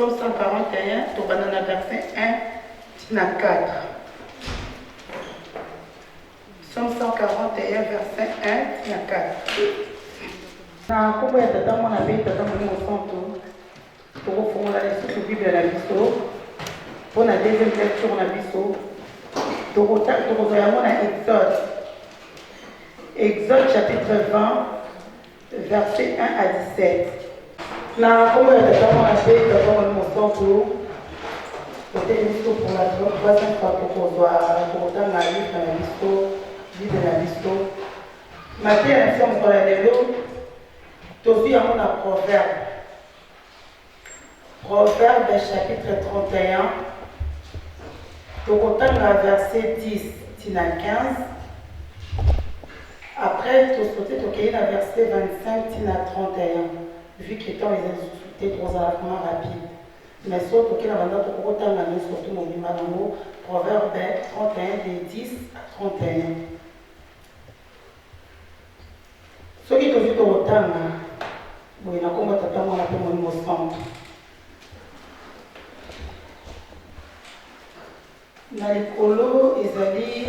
Psaume 141, tu vas dans le verset 1 à 4. Psaume 141, verset 1 à 4. Na kombo ya tata mwana pe tata molimo santo tokofongola lisusu bible na biso mpo na deuxième lecture na biso tokozwa yango na Exode chapitre 20 verset 1 à 17. Na kombo ya tata mwana pe tata molimo santo totelemi biso pour la troisième fois tokotanga livre na biso bible na biso mateya na biso mokolo ya lelo tozwi yango na Proverbe chapitre 31 tokotanga verset 10 tina 15 après tosote tokei na verset 25 tina 31 vu que temps les insultés tozala vraiment rapide mais so tokei na banda tokotanga ne surtout mobimba nango Proverbe 31 de 10 à 31 soki tozwi tokotanga boye na kombo tata mwana mpe molimo santo na likolo ezali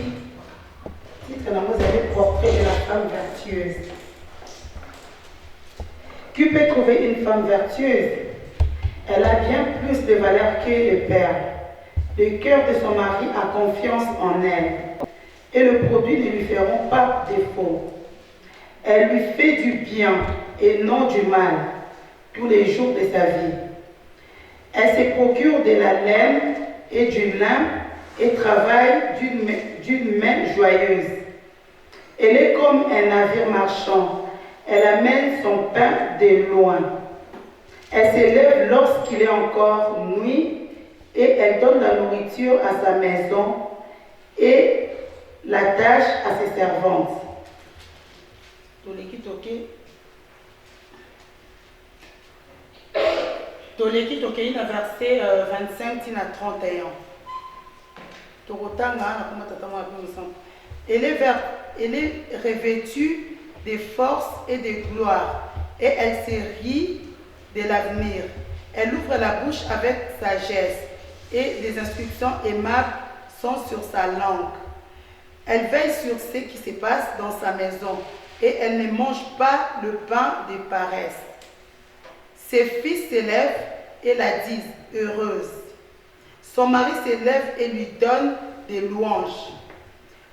titre nango ezali portrait de la femme vertueuse. Qui peut trouver une femme vertueuse? Elle a bien plus de valeur que le père. Le cœur de son mari a confiance en elle et le produit ne lui feront pas défaut. Elle lui fait du bien et non du mal tous les jours de sa vie. Elle se procure de la laine et du lin et travaille d'une main joyeuse. Elle est comme un navire marchand. Elle amène son pain de loin. Elle s'élève lorsqu'il est encore nuit et elle donne la nourriture à sa maison et la tâche à ses servantes. Toleki tokei na verset 25 tina 31. Tokotanga na koma tata mwana pe mosantu. Elle est revêtue de force et de gloire et elle se rit de l'avenir. Elle ouvre la bouche avec sagesse et les instructions aimables sont sur sa langue. Elle veille sur ce qui se passe dans sa maison et elle ne mange pas le pain de paresse. Ses fils s'élèvent et la disent heureuse. Son mari s'élève et lui donne des louanges.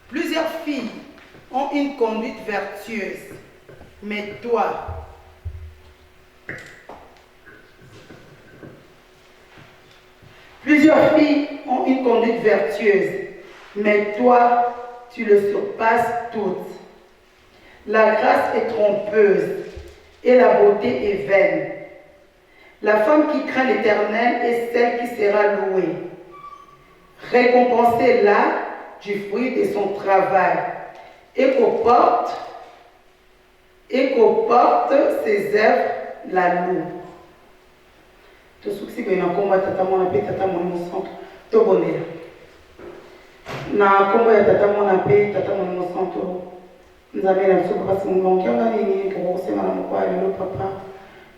Plusieurs filles ont une conduite vertueuse, mais toi, plusieurs filles ont une conduite vertueuse, mais toi, tu le surpasses toutes. La grâce est trompeuse et la beauté est vaine. La femme qui craint l'Éternel est celle qui sera louée. Récompensez-la du fruit de son travail et qu'au porte ses œuvres la louent. Tout ce qui est dans le combat, tata mwana pe tata molimo santo to bonela. Na combat tata mwana pe tata molimo santo. Nzambe na biso papa simulongi anga nini tokosenga na mokolo lelo papa.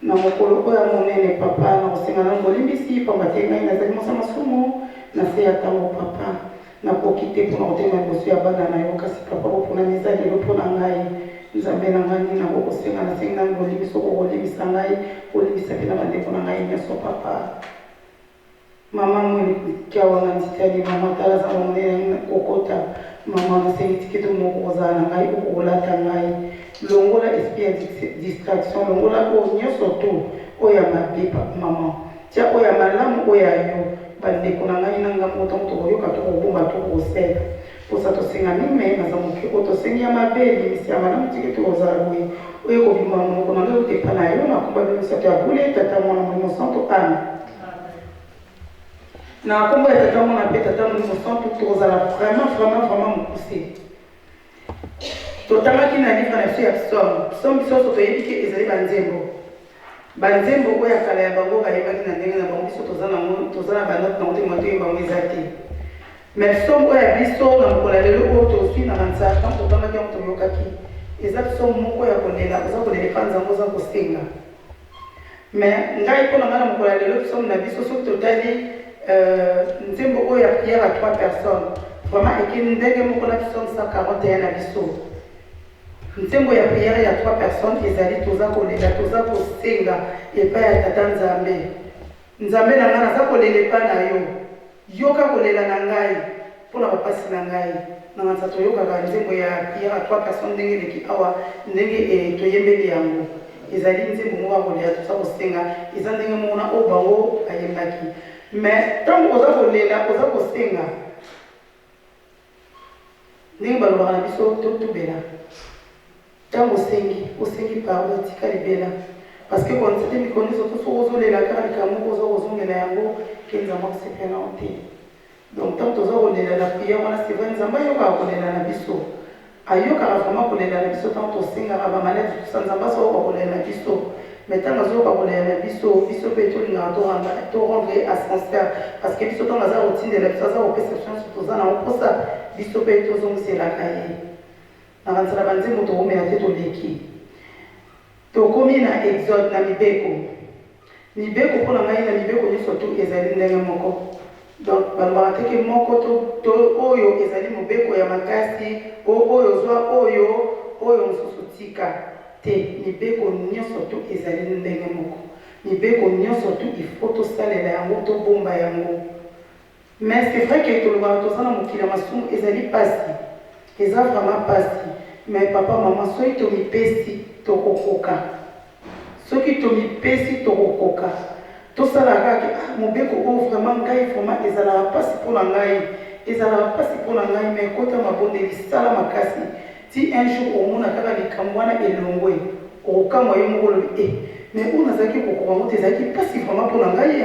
Na mokolo oyo monene papa na kosenga na ngolimbisi pamba te ngai nazali mosa masumu na se ya ntango papa nakoki te mpona kotema liboso ya bana na yo kasi papa kopona miza lelo mpona ngai nzambe na ngai nini nakokosenga nasengi na ngolimbisi okokolimbisa ngai kolimbisa mpe na bandeko na ngai nyonso papa mama mweli kiawa na nzitali mama tala za monene kokota mama nasengi tiketo moko kozala na ngai okolata ngai longola esprit ya distraction longola oyo nyonso to oyo ya mabe mama tia oyo ya malamu oyo ya yo bandeko na ngai nanga moto tokoyoka tokobomba tokosela posa tosenga mime naza moke oyo tosengi ya mabe limisi ya malamu tike tokozala boye oyo kobima monoko na ngai otepa na yo nakomba bimisato ya bule tata mwana molimo santo ame na kombo ya tata mwana mpe tata molimo santo tokozala vraiment mokuse totangaki na livre na biso ya psaume biso nyonso toyebi ke ezali banzembo oyo ya kala ya bango bayebaki na ndenge na bango biso toza na banote nango te moto oyo bango eza te mais psaume oyo ya biso na mokolo ya lelo oyo tozwi na banzaka ntango totangaki yango toyokaki eza psaume moko ya kolela oza kolela epa nzambo oza kosenga mais ngai mpona ngai na mokolo ya lelo biso na biso soki totali nzembo oyo ya prière à 3 personnes vraiment ekini ndenge moko na biso 141 na biso nzembo ya prière ya 3 personnes ezali toza kolela toza kosenga epai ya tata nzambe nzambe na ngai naza kolela epai na yo yoka kolela na ngai mpona bapasi na ngai na nganza toyokaka nzembo ya prière à 3 personnes ndenge eleki awa ndenge toyembeli yango ezali nzembo moko akolela toza kosenga eza ndenge moko na oyo bango ayembaki mais ntango oza kolela oza kosenga ndenge balobaka na biso totubela ntango osengi pardon tika libela parce que konsete mikolo nyonso to soki ozolela kaka likambo oza kozongela yango ke nzambe akosepela te donc ntango toza kolela na prière wana c'est vrai nzambe ayokaka kolela na biso ayokaka vraiment kolela na biso ntango tosengaka bamaladi tosa nzambe asokoka kolela na biso mais ntango azoyoka kolela na biso mpe tolingaka torendre ascenseur parce que biso ntango aza kotindela biso aza kopesa biso nyonso toza nango mposa biso mpe tozongiselaka ye na nzela banzembo tokomela te toleki tokomi na exode na mibeko mpona ngai na mibeko nyonso to ezali ndenge moko donc balobaka teke moko oyo ezali mobeko ya makasi oyo zwa oyo mosusu tika te mibeko nyonso to ezali ndenge moko mibeko nyonso to ifo tosalela yango tobomba yango mais c'est vrai ke tolobaka toza na mokili ya masumu ezali pasi eza vraiment pasi mais papa mama soki tomipesi tokokoka soki tomipesi tokokoka tosalaka kaka mobeko oyo vraiment ngai vraiment ezalaka mpasi mpona ngai mais kota mabondeli sala makasi ti un jour omona kaka likambo wana elongwe okokamwa yo moko olobi mais oyo nazalaki kokoka ngo te ezalaki mpasi vraiment mpona ngai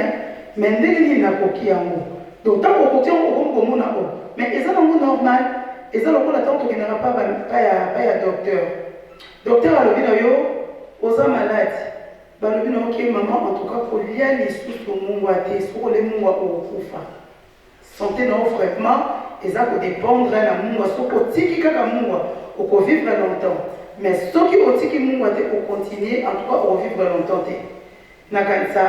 mais ndenge nini nakoki yango donc ntango okoki yango okomona o mais eza nango normal eza lokola ntango tokendaka pa ya docteur alobi na yo oza malade balobi na yo ke mama en tout cas kolia lisusu mungwa te soki olie mungwa okokufa santé na yo vraiment eza kodépendre na mungwa soki otiki kaka mungwa okovivre longtemps mais soki otiki mungwa te ocontinue en tout cas okovivre longtemps te nakanisa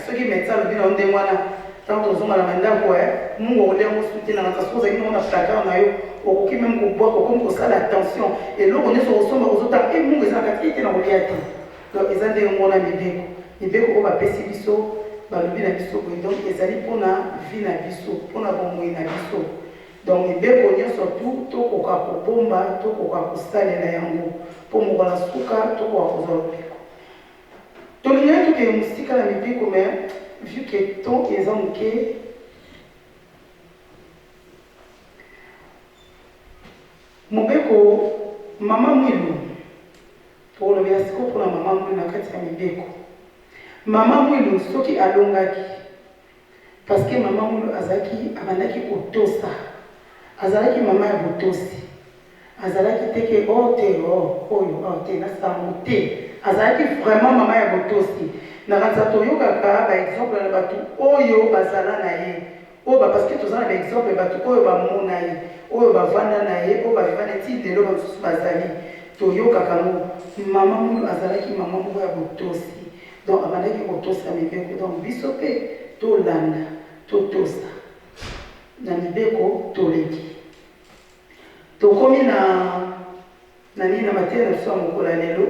soki médecin alobi na yo ndenge wana ntango tozonga na bandako mungwa olia ngo suti na kanisa soki ozalaki nango na placard na yo okoki meme kobwaka okomi kosala attention eloko nyonso kosomba kozotala mungu ezalaka te te na kolia te donc eza ndenge moko na mibeko oyo bapesi biso balobi na biso boye donc ezali mpona vie na biso mpona bomoi na biso donc mibeko nyonso tu tokoka kobomba tokoka kosalela yango mpo mokola suka tokoka kozwa lobeko tolingaki tokeye mosika na mibeko mais vu ke ton eza moke mobeko mama mwilu tokolobela siko mpona mama mwilu na kati ya mibeko mama mwilu soki alongaki parce que mama mwilu abandaki kotosa azalaki mama ya botosi azalaki teke oyo te nasango te azalaki vraiment mama ya botosi nakanisa toyokaka baexemple na bato oyo bazala na ye oyo parce que toza na baexemple bato oyo bamona ye oyo bavanda na ye oyo baviva neti lelo basusu bazali toyokaka ngo mama mulu azalaki mama moko ya botosi donc abandaki kotosa mibeko donc biso mpe tolanda totosa na mibeko toleki tokomi na nini na mateya na biso ya mokolo ya lelo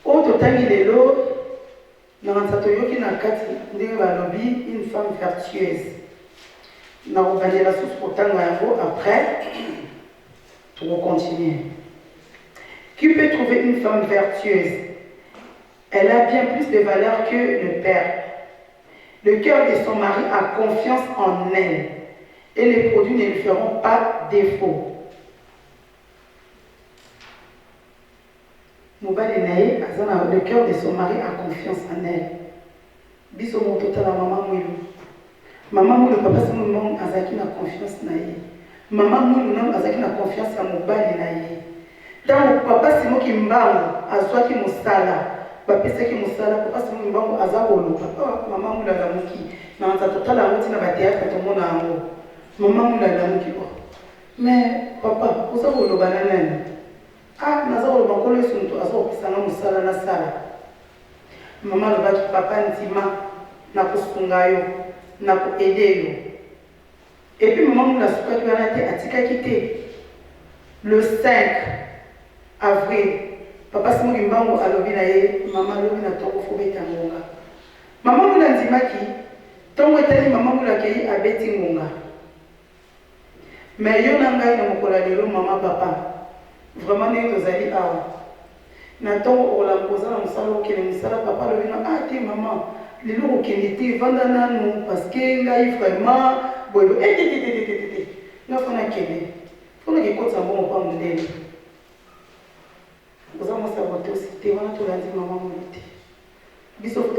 oyo totangi lelo nakanisa toyoki na kati ndenge balobi une femme vertueuse nakobandela susu kotanga yango après tokocontinue. Qui peut trouver une femme vertueuse? Elle a bien plus de valeur que le père. Le cœur de son mari a confiance en elle et les produits ne lui feront pas défaut. Le cœur de son mari a confiance en elle. Biso mon total à maman Mouilou. Maman Mouilou, papa c'est mon nom, azaki na confiance na ye. Maman Mouilou, non, azaki na confiance à mon bali na ye. Tant papa c'est moi qui m'bang, azwaki mosala. Papa c'est qui mosala, papa c'est moi qui m'bang, azakolo. Papa, maman Mouilou la muki. Na nza total à moti na batéa quand on a un maman Mouilou la muki. Mais papa, vous avez le banane. ah naza koloba nkolo yesu moto aza kopesanga mosala na sala. Mama alobaki papa ndima na kosunga yo na koede yo. Et puis maman mula sukaki wana te atikaki te. Le 5 avril papa Simoki Mbango alobi na ye mama alobi na toko fobeta ngonga. Mama mula ndimaki tongo etali mama mula kei abeti ngonga. Mais yo na ngai na mokola lelo mama papa vraiment ndenge tozali awa na tongo okolambo kozala mosala okende mosala papa alobi na ah te mama lelo kokende te vanda nanu parce que ngai vraiment boyebo te nga fona kende fona kekotisa mbongo pa mondele oza mwasi abote osi te wana tolandi mama mulu te biso fo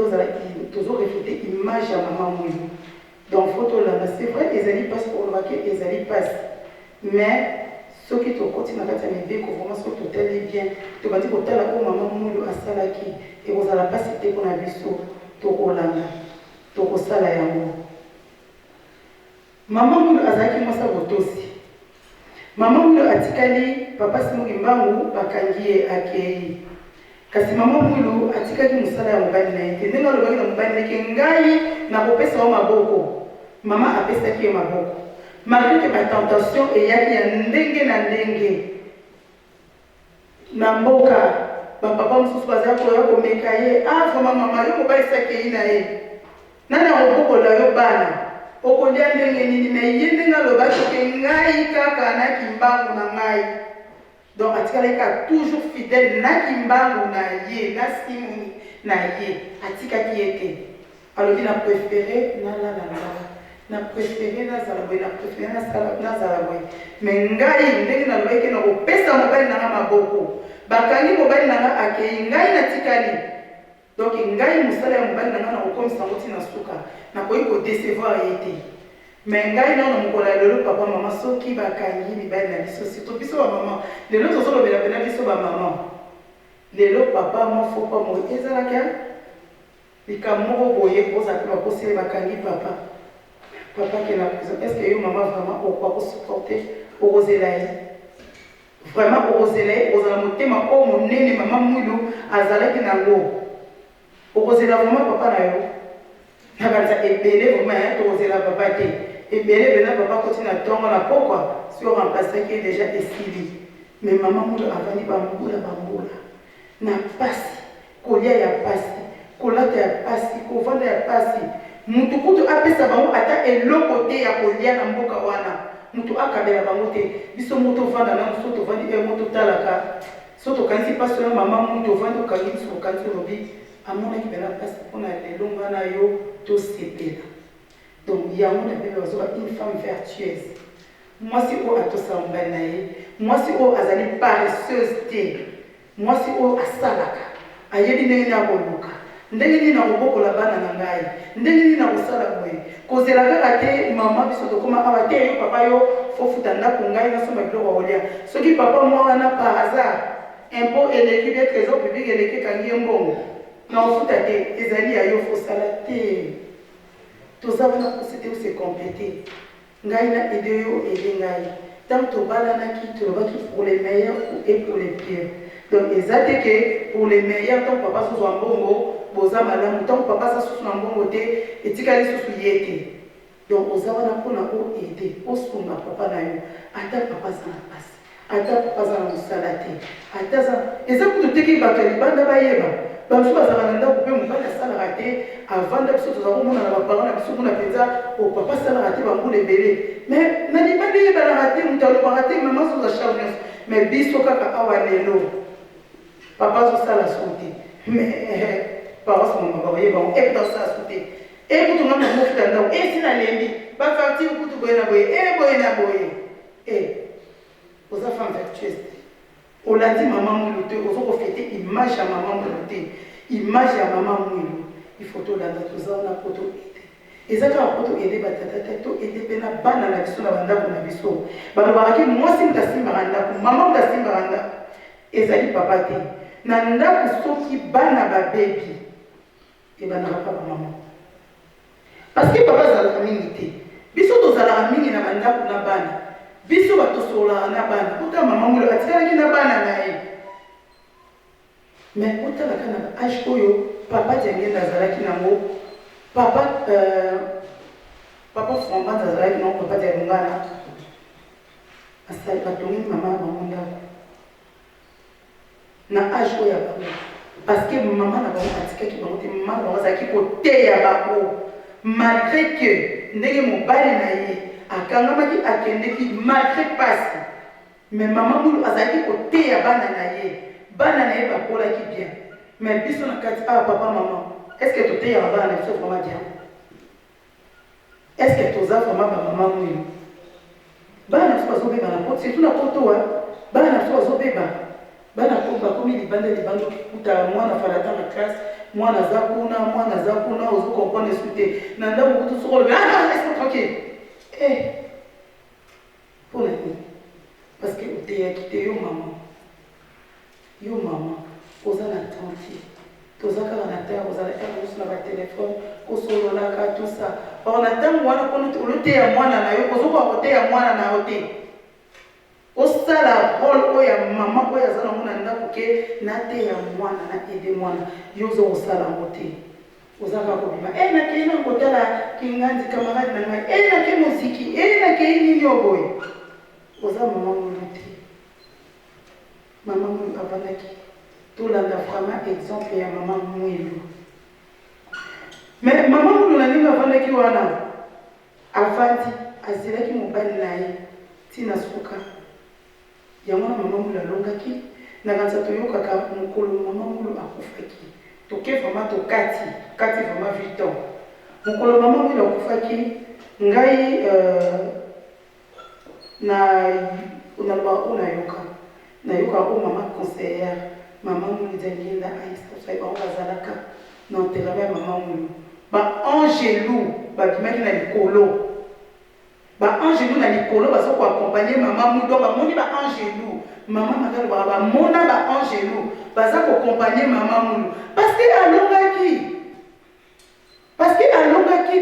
tozoreflete image ya mama mulu donc fo tolanda c'est vrai ezali mpasi olobaki ezali mpasi mais soki tokoti na kati ya mibeko vraiment soki totali bien tobandi kotala oyo mama mulu asalaki ekozala mpasi te mpona biso tokolanda tokosala yango. Mama mulu azalaki mwasi botosi. Mama mulu atikali papa Simoki Mbangu bakangi ye akei. Kasi mama mulu atikaki mosala ya mobali na ye te. Ndenge alobaki na mobali neke ngai na kopesa yo maboko. Mama apesaki ye maboko. Malgré que ma tentation eyaki ya ndenge na ndenge. Na mboka bapapa mosusu bazala koya komeka ye ah vraiment mama yo mobali sakei na ye. Nani akobokola yo bana? Okolia ndenge nini na ye ndenge alobaki ke ngai kaka naki mbangu na ngai. Donc atikala ka toujours fidèle naki mbangu na ye na simoni na ye atikaki ye te. Alobi na préféré na la na préféré na zalaboy na préféré na zalaboy. Mais ngai ndenge nalobaki na kopesa mobali na maboko. Bakangi mobali na nga akei ngai natikali. Donc ngai musala ya mobali na nga na kokomisa ngo tina suka na koyi kodecevoir ye te. Mais ngai na mokola lelo papa mama soki bakangi mibali na biso surtout biso ba mama lelo tozolobela pena biso ba mama lelo papa mofo pa mo ezalaka likamoko boye koza pe bakosele bakangi papa ke na prison est-ce que yo mama vraiment okwa supporter okozela ye vraiment okozela ye ozala motema o monene mama mulu azalaki nango okozela vraiment papa na yo nakanza ebele vraiment tokozela papa te ebele bena papa koti na tongo na pokwa si o remplaçaki déjà esili mais mama mulu avandi bambula na pasi kolia ya pasi kolata ya pasi kovanda ya pasi mutu kutu apesa bango ata eloko te ya kolia na mboka wana mutu akabela bango te biso moto vanda na so to vandi moto talaka so to kanisi pasi na mama mutu vandi okangi biso okanisi lobi amonaki bena pasi mpona lelo ngana yo tosepela. Donc yango na bebe bazoba une femme vertueuse. Mwasi oyo atosala mobali na ye mwasi oyo azali paresseuse te mwasi oyo asalaka ayebi ndenge nini akoluka ndenge nini nakobokola bana na ngai ndenge nini nakosala boye kozela kaka te mama biso tokoma awa te yo papa yo fofuta ndako ngai nasomba biloko kolia soki papa mwa wana par hasard impôt eleki bie trésor public eleki ekangi ye mbongo na ofuta te ezali ya yo fosala te toza wana posete ose compléter ngai na ede yo ede ngai tant tobalanaki tolobaki pour les meilleurs et pour les pires. Donc ezate que pour les meilleurs tant papa sous en bongo boza malamu tant papa sa sous en bongo te etikali sous yete. Donc oza wana pona o ede osunga papa na yo ata papa sa na passe ata papa za na musala te ata za ezako toteki bato libanda bayeba bantu bazala ndako pe mobali asalaka te avanda biso tozala komona na baparent na biso kuna mpenza o papa asalaka te bambula ebele mais na libanda eyebanaka te moto alobaka te mama azoza charge nyonso mais biso kaka awa lelo papa azosala so te mais paroisse mama bayebango ekuta osala so te ekutu nga momofuta ndako esina lembi bafartire kutu boye na boye boye na boye oza femme vertueuse te olandi mama mulu te ozokofete image ya mama mulu te image ya mama mulu ifo tolanda toza wana po toede eza kaka po toede batata te toede mpe na bana na biso na bandako na biso balobakaki mwasi mutu asimbaka ndako mama mutu asimbaka ndako ezali papa te na ndako soki bana babebi ebandaka pa bamama parce que papa azalaka mingi te biso tozalaka mingi na bandako na bana biso batosolaka na bana kuta mama mulu atikalaki na bana na ye Mais autant la kana âge oyo papa Diengé nazalaki nango papa papa Fomba nazalaki nango papa Diengana asali batongi mama bango ndako na âge oyo ya bango parce que mama na bango atikaki bango te mama na bango azalaki koteya bango malgré que ndenge mobali na ye akangamaki akendeki malgré pasi mais mama mulu azalaki koteya bana na ye bana na ye bakolaki bien mais biso na kati ah papa maman est-ce que toteyaka bana na biso vraiment bien est-ce que toza vraiment bamama mulu bana na biso bazobeba na poto surtout na poto bana na biso bazobeba bana bakomi libanda kuta mwana falata na classe mwana aza kuna ozokomprendre esu te na ndako kutu soko lobe laisse tranquille mpona nini parce que oteyaki te yo mama oza na tranti toza kaka na terre ozala erus na batelefone kosololaka tout ça or na ntango wana mpona oloteya mwana na yo kozokoka koteya mwana na yo te osala role oyo ya mama oyo aza nango na ndako ke nateya mwana na ede mwana yo ozo kosala yango te oza kaka kobima nakei na kotala kingandi kamarade na ngai nakei moziki nakei nini yo boye oza mama mulu te mama mulu avandaki tolanda vraiment exemple ya mama mwelu mais mama mulu na ndenge avandaki wana avandi azelaki mobali na ye ntina suka yango na mama mulu alongaki na kanisa toyokaka mokolo mama mulu akufaki toke vraiment tokati vraiment 8 ans mokolo mama mulu akufaki ngai unaloba nayoka o mama conseillère mama mulu Diengé aisa bango bazalaka na enterrement ya mama mulu baangelu babimaki na likolo baangelu na likolo baza koakompagne mama mulu donc bamoni baangelu mama makalo bamona baangelu baza koakompagne mama mulu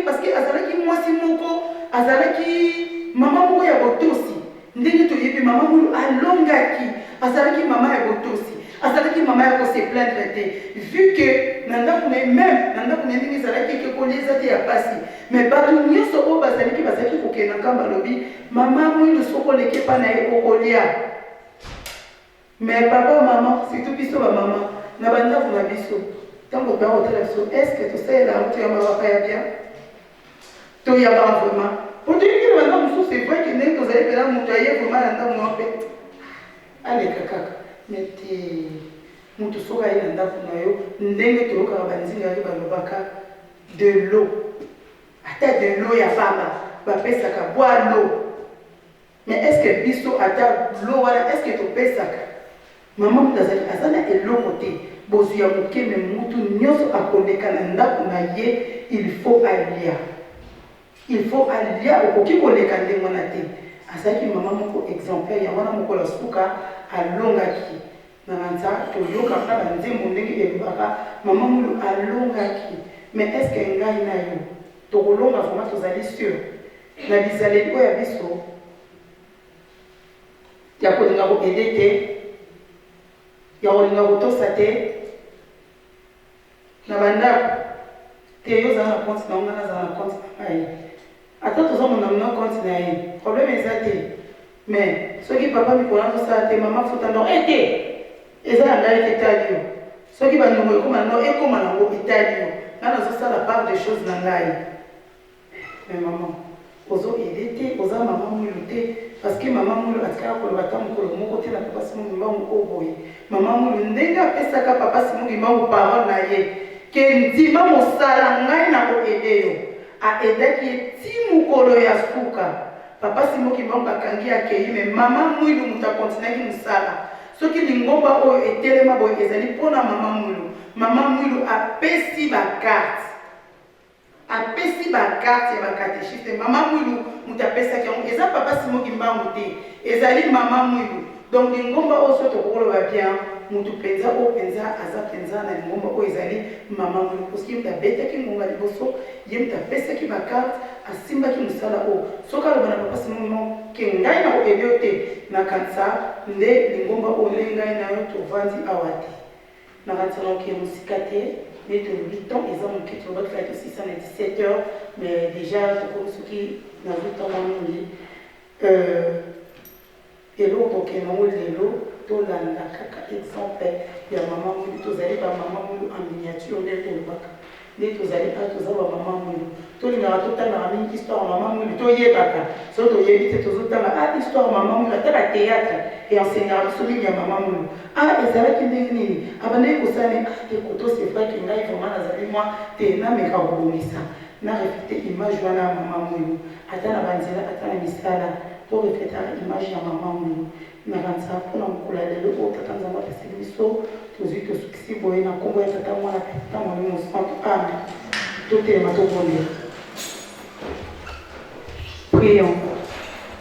parce que azalaki mwasi moko azalaki mama moko ya botosi ndenge toyebi mama mulu alongaki azalaki mama ya botosi azalaki mama ya kose plaindre te vu que na ndako na ye même na ndako na ye ndenge ezalaki ekekolieza te ya pasi mais bato nyonso oyo bazalaki kokenda nkamba alobi mama mwindu soko oleki epa na ye okolia mais papa mama surtout biso bamama na bandako na biso ntango toya kotala biso est ce que tosalela yango toyambaka ya bien toyambaka vraiment otoyokeli banda mosusu c'est vrai que ndenge tozali mpena moto aye vraiment na ndako mwa mpe aleka kaka nete moto soki aye na ndako na yo ndenge toyokaka banzingaki balobaka de l'eau ata de l'eau ya pamba bapesaka bois l'eau mais est ce que biso ata l'eau wana est ce que topesaka mama moto azali aza na eloko te bozwi ya moke me mutu nyonso akoleka na ndako na ye il faut alia okoki koleka ndenge wana te azalaki mama moko exemplaire ya wana moko la suka alongaki na banza toyokaka na banzembo ndenge elobaka mama mulu alongaki mais est ce que ngai na yo tokolonga vraiment tozali sûr na bizaleli oyo ya biso ya kolinga koede te ya kolinga kotosa te na bandako te yo ozala na compte na onga nazala na compte na ngai ata tozomona mona compte na ye problème eza te mais soki papa mikolo azosala te mama futa ndo ete eza na ngai te etali yo soki bandongo ekoma no ekoma nango etali yo ngai nazosala part de choses na ngai mais mama ozoede te oza mama mwelu te parce que mama mwelu atikaka koloba ta mokolo moko te na papa simongi mbangu oyo boye mama mwelu ndenge apesaka papa simongi mbangu parole na ye ke ndima mosala ngai na koede yo aedaki ye ti mokolo ya suka papa simongi mbangu akangi akei me mama mwelu moto akontinaki mosala soki lingomba oyo etelema boye ezali mpona mama mwelu apesi bakarte ya bakatechiste mama mwelu moto apesaki yango eza papa simongi mbangu te ezali mama mwelu donc lingomba oyo so tokokoloba bien moto mpenza oyo mpenza aza mpenza na lingomba oyo ezali mama mwelu parceke ye moto abetaki ngonga liboso ye moto apesaki bakarte asimbaki mosala oyo soki aloba na papa simongi mbangu ke ngai na koyebi yo te nakanisa nde lingomba oyo nde ngai na yo tovandi awa te Naratirons qui est musicate, mais de 8 ans, ils ont quitté le vote fait aussi 17 heures, mais déjà, comme ceux qui n'ont 8 ans, eloko okema lelo tolanda kaka exemple ya mama mulu tozali bamama mulu en miniature nde tolobaka nde tozali kaka toza bamama mulu tolingaka totangaka mingi histoire ya mama mulu toyebaka so toyebi te tozotanga histoire ya mama mulu ata batéâtre eenseignaka biso mingi ya mama mulu ezalaki ndenge nini abandeki kosala ekoto sefaki ngai vraimen nazali mwa te nameka kobongisa na reflete image wana ya mama mulu ata na banzela ata na misala pour refléter l'image de maman mulu nakanisa mpona mokolo ya lelo oyo tata nzambe apeseli biso tozwi tosukisi boye na nkombo ya tata mwana pe tata molimo santo amen totelema tobondela. Prions.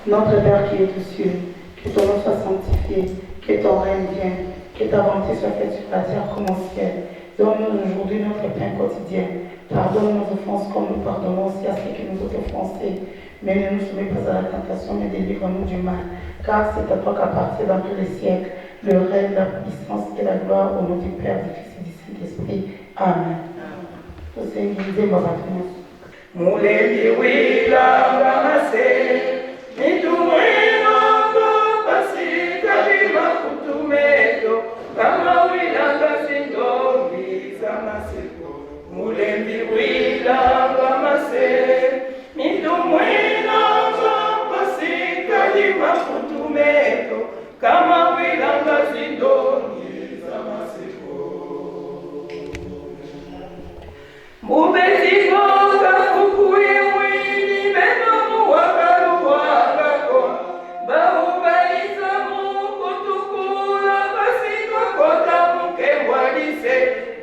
Notre Père qui est aux cieux, que ton nom soit sanctifié, que ton règne vienne, que ta volonté soit faite sur la terre comme au ciel. Donne-nous aujourd'hui notre pain quotidien. Pardonne nos offenses comme nous pardonnons aussi à ceux qui nous ont offensés. Mais ne nous soumets pas à la tentation, mais délivre-nous du mal. Car c'est à toi qu'appartient dans tous les siècles le règne, la puissance et la gloire au nom du Père, du Fils et du Saint-Esprit. Amen. Muleli wila ngamase, mitumwino pasika lima kutumeto, kama wila ngasindo visa masiko. Muleli wila ngamase, mitumwino pasika lima kutumeto, kama wila ngasindo visa masiko. Mubeti boga fukuye mwini meno wakaruwangako bahubaiza mukutukula basiko kota muke walise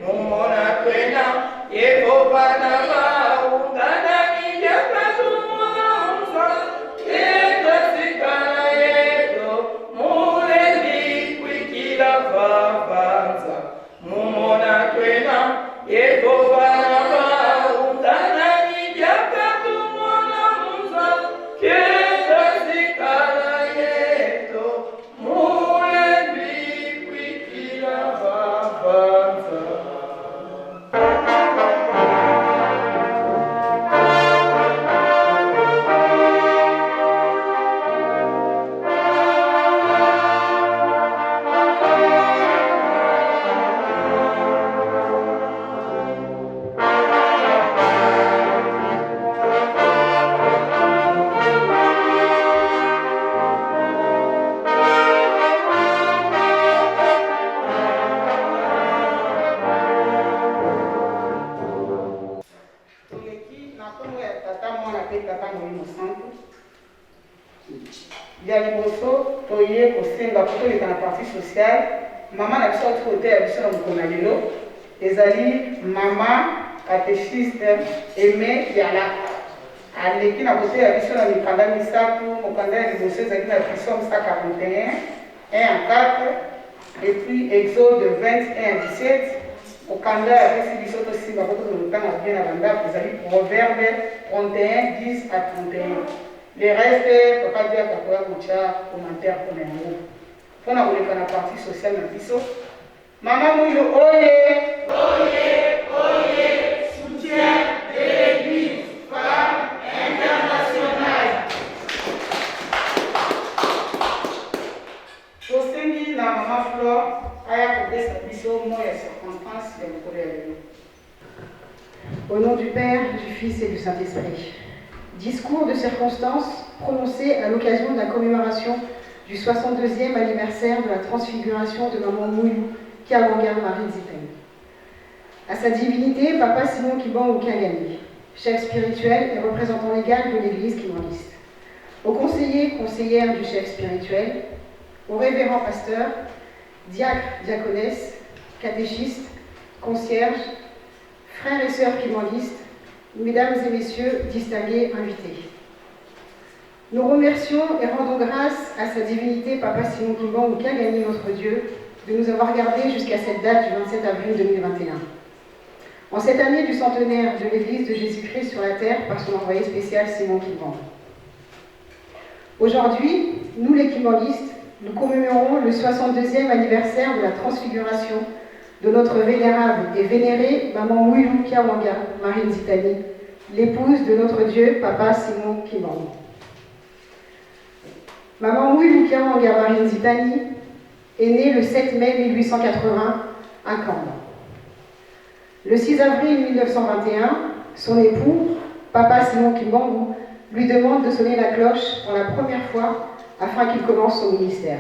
mumona twena yehova na maungana nijakatumuna umsa yengasikana yeto mulendi kwikila fafanza mumona twena yehova Maman a besoin de côté, elle a besoin de côté. Les amis, maman, catéchiste, aimée, il y a là. À l'équipe, à côté, elle a besoin de Mikanda Misaku, Mokanda de Bossé, elle a besoin de 41, 1 à 4, et puis Exode 21 à 17. Mokanda a besoin de Simba, le temps à bien avant d'être, les amis, Proverbe 31, 10 à 31. Les restes, papa dit à Papa Moucha, commentaire pour les mots. On a voulu faire la partie sociale dans biso. Maman Mouilou, oye, oye, oye, soutien de l'église, femme internationale. Tosengi na maman Flore, aya côté sa biso, moi et circonstance de mon collègue. Au nom du Père, du Fils et du Saint-Esprit. Discours de circonstance prononcé à l'occasion de la commémoration du 62e anniversaire de la transfiguration de Maman Mouilou Kiawanga Marie Nzipeng. À sa divinité, Papa Simon Kibangu Kagani, chef spirituel et représentant légal de l'Église kimandiste. Aux conseillers, conseillères du chef spirituel, aux révérends pasteurs, diacres, diaconesses, catéchistes, concierges, frères et sœurs kimandistes, mesdames et messieurs distingués invités. Nous remercions et rendons grâce à sa divinité Papa Simon Kibangu Kagani, notre Dieu, de nous avoir gardés jusqu'à cette date du 27 avril 2021. En cette année du centenaire de l'Église de Jésus-Christ sur la terre par son envoyé spécial Simon Kibangu. Aujourd'hui, nous les kimandistes, nous commémorons le 62e anniversaire de la transfiguration de notre vénérable et vénérée Maman Mouilou Kiawanga Marine Zitani, l'épouse de notre Dieu, Papa Simon Kimbangu. Maman Mouilou Kiawanga Marine Zitani est née le 7 mai 1880 à Kamba. Le 6 avril 1921, son époux, Papa Simon Kimbangu, lui demande de sonner la cloche pour la première fois afin qu'il commence son ministère.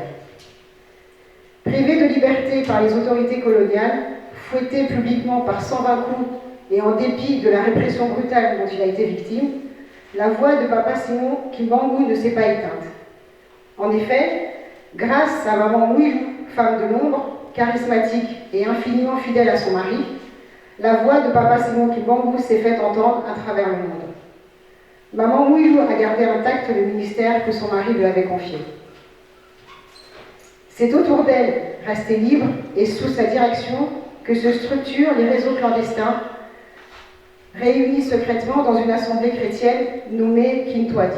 Privé de liberté par les autorités coloniales, fouetté publiquement par 120 coups et en dépit de la répression brutale dont il a été victime, la voix de Papa Simon Kimbangu ne s'est pas éteinte. En effet, grâce à Maman Mouilou, femme de l'ombre, charismatique et infiniment fidèle à son mari, la voix de Papa Simon Kimbangu s'est fait entendre à travers le monde. Maman Mouilou a gardé intact le ministère que son mari lui avait confié. C'est autour d'elle, restée libre et sous sa direction, que se structurent les réseaux clandestins, réunis secrètement dans une assemblée chrétienne nommée Kintwadi.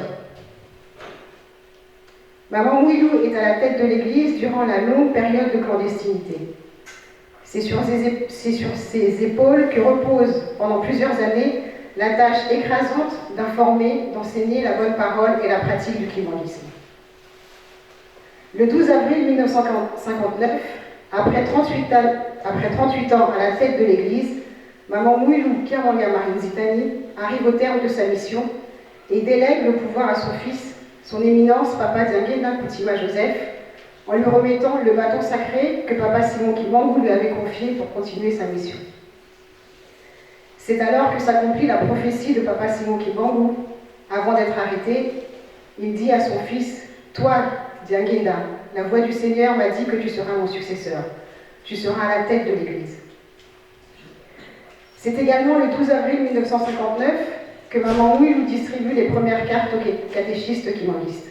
Maman Mouilou est à la tête de l'Église durant la longue période de clandestinité. C'est sur ses épaules que repose pendant plusieurs années la tâche écrasante d'informer, d'enseigner la bonne parole et la pratique du kimbanguisme. Le 12 avril 1959, après 38 ans à la tête de l'Église, Maman Mouilou Kiawanga Marine Zitani arrive au terme de sa mission et délègue le pouvoir à son fils, son éminence Papa Dianguena Koutima Joseph, en lui remettant le bâton sacré que Papa Simon Kimbangu lui avait confié pour continuer sa mission. C'est alors que s'accomplit la prophétie de Papa Simon Kimbangu. Avant d'être arrêté, il dit à son fils, « Toi, Dianguena, la voix du Seigneur m'a dit que tu seras mon successeur. Tu seras à la tête de l'Église. » C'est également le 12 avril 1959 que Maman Mouilou distribue les premières cartes aux catéchistes kimbanguistes.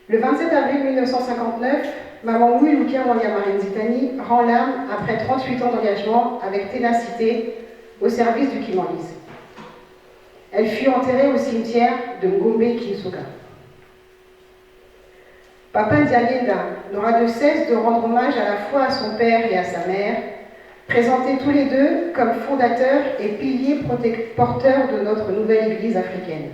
Le 27 avril 1959, Maman Mouilou Kiawanga Marine Zitani rend l'âme après 38 ans d'engagement avec ténacité au service du kimbanguisme. Elle fut enterrée au cimetière de Ngombe Kinsuka. Papa Dianguena n'aura de cesse de rendre hommage à la fois à son père et à sa mère, présentés tous les deux comme fondateurs et piliers porteurs de notre nouvelle Église africaine.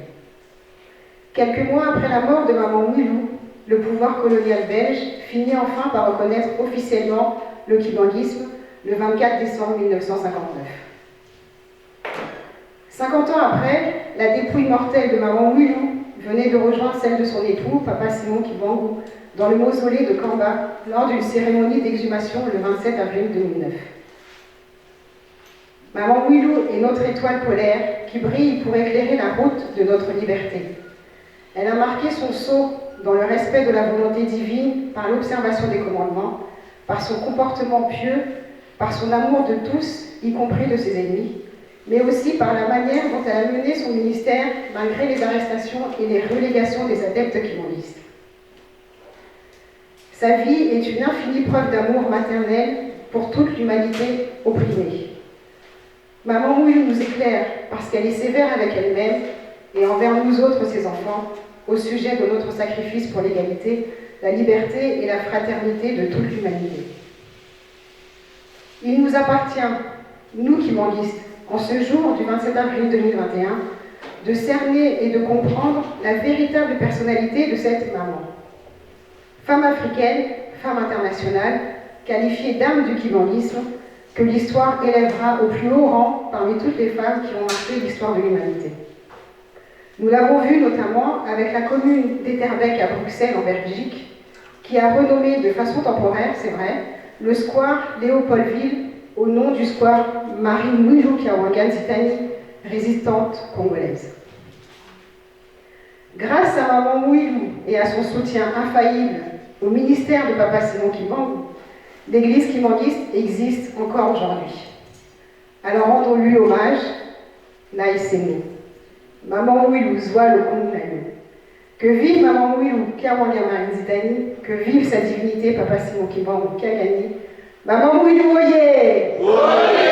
Quelques mois après la mort de Maman Mouilou, le pouvoir colonial belge finit enfin par reconnaître officiellement le kimbanguisme le 24 décembre 1959. 50 ans après, la dépouille mortelle de Maman Mouilou venait de rejoindre celle de son époux, Papa Simon Kimbangu, dans le mausolée de Kamba, lors d'une cérémonie d'exhumation le 27 avril 2009. Maman Mouilou est notre étoile polaire qui brille pour éclairer la route de notre liberté. Elle a marqué son sceau dans le respect de la volonté divine par l'observation des commandements, par son comportement pieux, par son amour de tous, y compris de ses ennemis, mais aussi par la manière dont elle a mené son ministère malgré les arrestations et les relégations des adeptes kimbanguistes. Sa vie est une infinie preuve d'amour maternel pour toute l'humanité opprimée. Maman Mouilou nous éclaire parce qu'elle est sévère avec elle-même et envers nous autres, ses enfants, au sujet de notre sacrifice pour l'égalité, la liberté et la fraternité de toute l'humanité. Il nous appartient, nous kimbanguistes, en ce jour du 27 avril 2021, de cerner et de comprendre la véritable personnalité de cette maman. Femme africaine, femme internationale, qualifiée d'âme du kimbanguisme, que l'histoire élèvera au plus haut rang parmi toutes les femmes qui ont marqué l'histoire de l'humanité. Nous l'avons vu notamment avec la commune d'Etterbeek à Bruxelles, en Belgique, qui a renommé de façon temporaire, c'est vrai, le square Léopoldville au nom du square Marine Mouilou Kiawanga Zitani, résistante congolaise. Grâce à Maman Mouilou et à son soutien infaillible au ministère de Papa Simon Kimbangu, l'Église kimbanguiste existe encore aujourd'hui. Alors rendons-lui hommage, Naïsenu. Maman Mouilou Zwa le Kongolais. Que vive Maman Mouilou Kiawanga Marine Zitani, que vive sa divinité Papa Simon Kimbangu Kagani. Maman Mouilou, oyez!